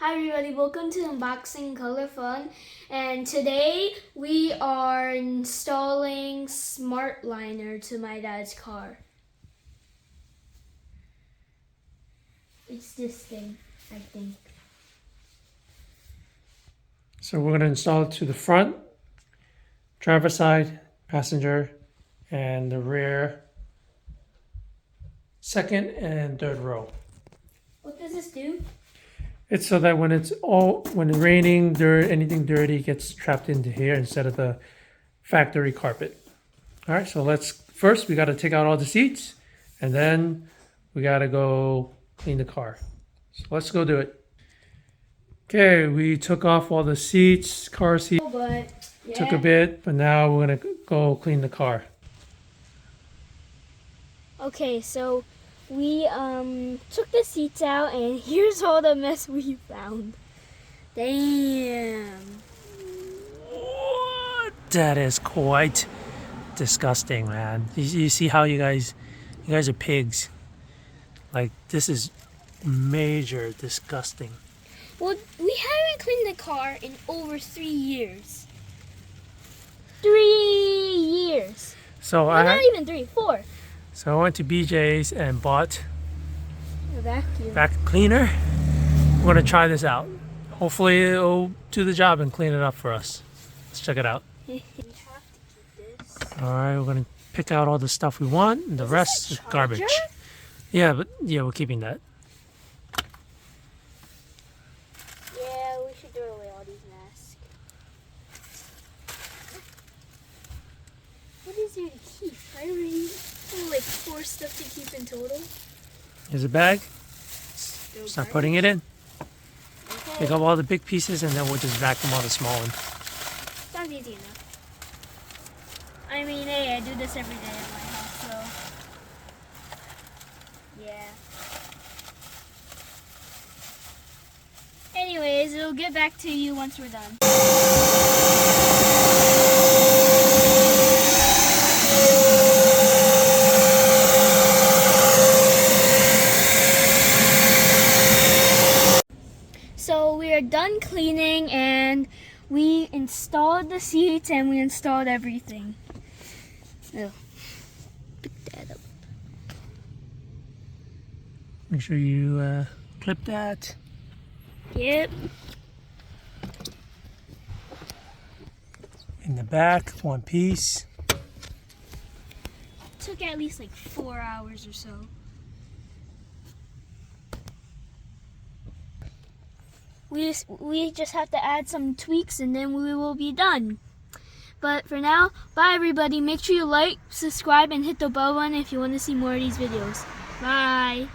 Hi everybody, welcome to Unboxing Color Fun, and today we are installing Smartliner to my dad's car. It's this thing, I think. So we're going to install it to the front, driver side, passenger, and the rear second and third row. What does this do? It's so that when it's raining, dirt, anything dirty gets trapped into here instead of the factory carpet. All right, so first we got to take out all the seats, and then we got to go clean the car. So let's go do it. Okay, we took off all the seats, car seats. Took a bit, but now we're gonna go clean the car. Okay, so we took the seats out, and here's all the mess we found. Damn. That is quite disgusting, man. You see how you guys are pigs. Like, this is major disgusting. Well, we haven't cleaned the car in over 3 years. 3 years. So well, not even 3, 4. So I went to BJ's and bought a vacuum cleaner. We're gonna try this out. Hopefully it'll do the job and clean it up for us. Let's check it out. We have to keep this. All right, we're gonna pick out all the stuff we want, and the rest is garbage. Yeah, but we're keeping that. Yeah, we should throw away all these masks. What is there to keep? I already have like 4 stuff to keep in total. Here's a bag. Start putting it in. Okay. Pick up all the big pieces, and then we'll just vacuum all the small ones. Sounds easy enough. I mean, hey, I do this every day at my house, so yeah. Anyways, it'll get back to you once we're done. So we are done cleaning, and we installed the seats and we installed everything. Oh, pick that up. Make sure you clip that. Yep. In the back, one piece. Took at least like 4 hours or so. We just have to add some tweaks, and then we will be done. But for now, bye everybody. Make sure you like, subscribe, and hit the bell button if you want to see more of these videos. Bye.